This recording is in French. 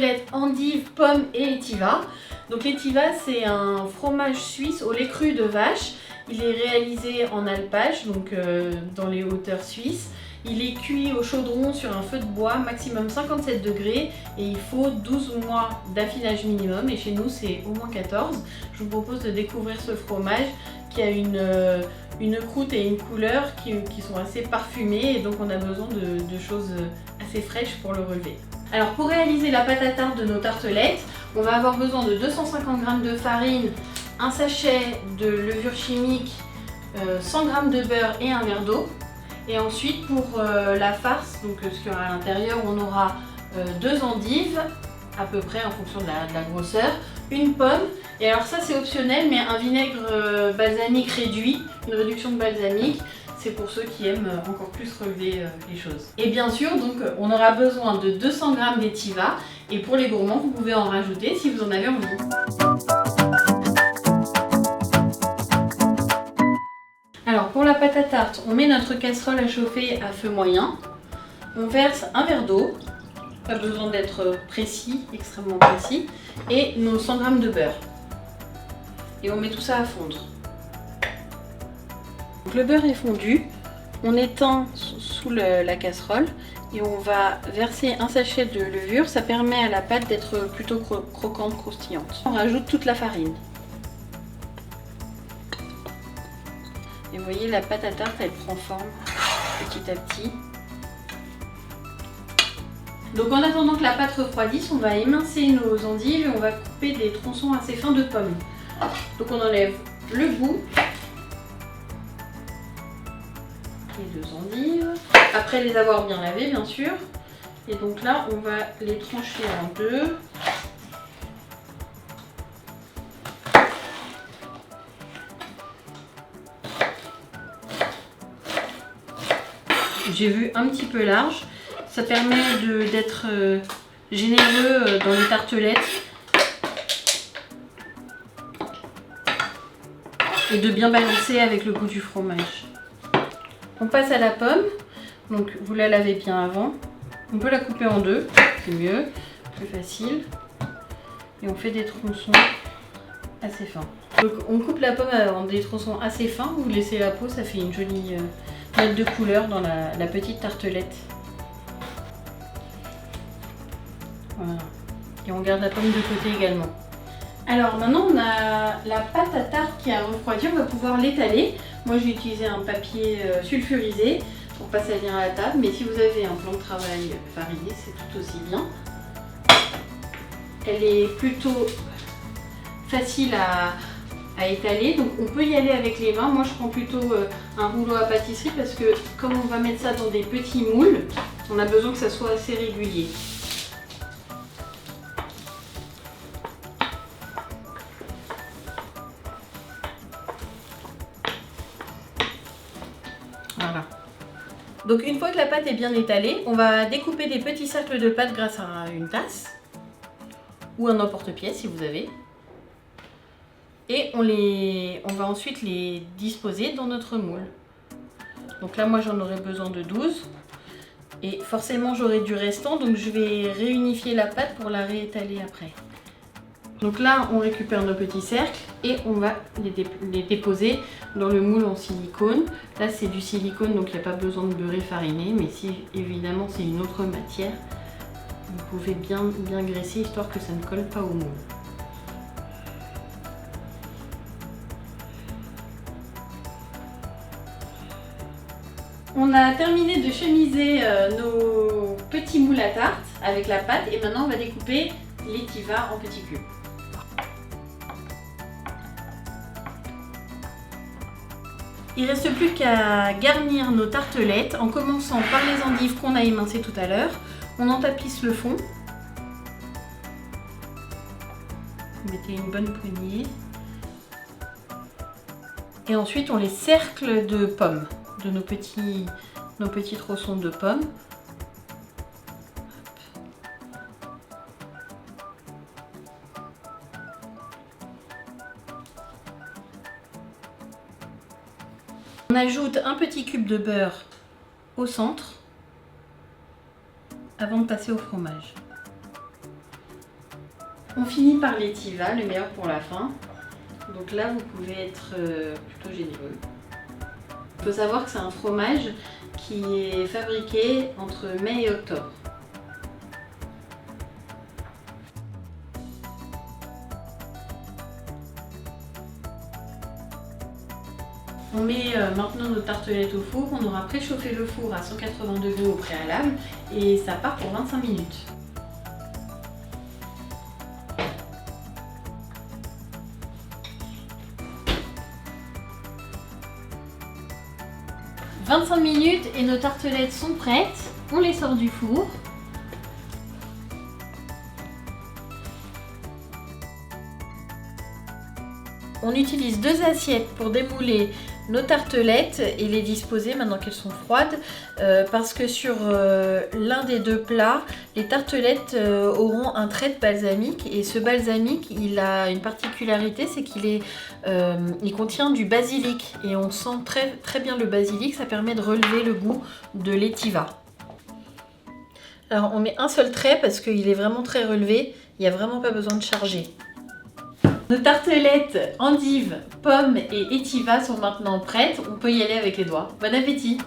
tartelettes endives, pommes et étiva. Donc l'étiva, c'est un fromage suisse au lait cru de vache. Il est réalisé en alpage, donc dans les hauteurs suisses. Il est cuit au chaudron sur un feu de bois, maximum 57 degrés, et il faut 12 mois d'affinage minimum, et chez nous c'est au moins 14. Je vous propose de découvrir ce fromage qui a une croûte et une couleur qui sont assez parfumées, et donc on a besoin de choses assez fraîches pour le relever. Alors pour réaliser la pâte à tarte de nos tartelettes, on va avoir besoin de 250 g de farine, un sachet de levure chimique, 100 g de beurre et un verre d'eau. Et ensuite pour la farce, donc ce qu'il y aura à l'intérieur, on aura 2 endives, à peu près en fonction de la grosseur, une pomme, et alors ça c'est optionnel, mais un vinaigre balsamique réduit, une réduction de balsamique, c'est pour ceux qui aiment encore plus relever les choses. Et bien sûr, donc on aura besoin de 200 g d'étiva, et pour les gourmands, vous pouvez en rajouter si vous en avez envie. Alors pour la pâte à tarte, on met notre casserole à chauffer à feu moyen. On verse un verre d'eau, pas besoin d'être précis, extrêmement précis, et nos 100 g de beurre. Et on met tout ça à fondre. Donc le beurre est fondu, on éteint sous la casserole et on va verser un sachet de levure. Ça permet à la pâte d'être plutôt croquante, croustillante. On rajoute toute la farine. Et vous voyez, la pâte à tarte, elle prend forme petit à petit. Donc en attendant que la pâte refroidisse, on va émincer nos endives et on va couper des tronçons assez fins de pommes. Donc on enlève le bout. Les 2 endives. Après les avoir bien lavées, bien sûr. Et donc là, on va les trancher en 2. J'ai vu un petit peu large, ça permet d'être généreux dans les tartelettes et de bien balancer avec le goût du fromage. On passe à la pomme, donc vous la lavez bien avant, on peut la couper en 2, c'est mieux, plus facile, et on fait des tronçons assez fins. Donc on coupe la pomme en des tronçons assez fins, vous laissez la peau, ça fait une jolie note de couleur dans la petite tartelette. Voilà. Et on garde la pomme de côté également. Alors maintenant on a la pâte à tarte qui a refroidi, on va pouvoir l'étaler. Moi j'ai utilisé un papier sulfurisé pour pas salir à la table, mais si vous avez un plan de travail fariné, c'est tout aussi bien. Elle est plutôt facile à étaler, donc on peut y aller avec les mains. Moi je prends plutôt un rouleau à pâtisserie parce que comme on va mettre ça dans des petits moules, on a besoin que ça soit assez régulier. Voilà. Donc une fois que la pâte est bien étalée, on va découper des petits cercles de pâte grâce à une tasse ou un emporte-pièce si vous avez. Et on va ensuite les disposer dans notre moule. Donc là, moi, j'en aurai besoin de 12. Et forcément, j'aurai du restant, donc je vais réunifier la pâte pour la réétaler après. Donc là, on récupère nos petits cercles et on va les déposer dans le moule en silicone. Là, c'est du silicone, donc il n'y a pas besoin de beurrer fariné. Mais si, évidemment, c'est une autre matière, vous pouvez bien graisser, histoire que ça ne colle pas au moule. On a terminé de chemiser nos petits moules à tarte avec la pâte et maintenant on va découper l'étiva en petits cubes. Il ne reste plus qu'à garnir nos tartelettes en commençant par les endives qu'on a émincées tout à l'heure. On en tapisse le fond. Vous mettez une bonne poignée. Et ensuite on les cercle de pommes, de nos petits tronçons de pommes. On ajoute un petit cube de beurre au centre avant de passer au fromage. On finit par l'étiva, le meilleur pour la fin. Donc là, vous pouvez être plutôt généreux. Il faut savoir que c'est un fromage qui est fabriqué entre mai et octobre. On met maintenant nos tartelettes au four. On aura préchauffé le four à 180 degrés au préalable et ça part pour 25 minutes. « 25 minutes et nos tartelettes sont prêtes. On les sort du four. On utilise 2 assiettes pour démouler nos tartelettes et les disposer maintenant qu'elles sont froides parce que sur l'un des 2 plats, les tartelettes auront un trait de balsamique et ce balsamique, il a une particularité, c'est qu'il il contient du basilic et on sent très bien le basilic, ça permet de relever le goût de l'étiva. Alors on met un seul trait parce qu'il est vraiment très relevé, il n'y a vraiment pas besoin de charger. Nos tartelettes endives, pommes et étiva sont maintenant prêtes. On peut y aller avec les doigts. Bon appétit!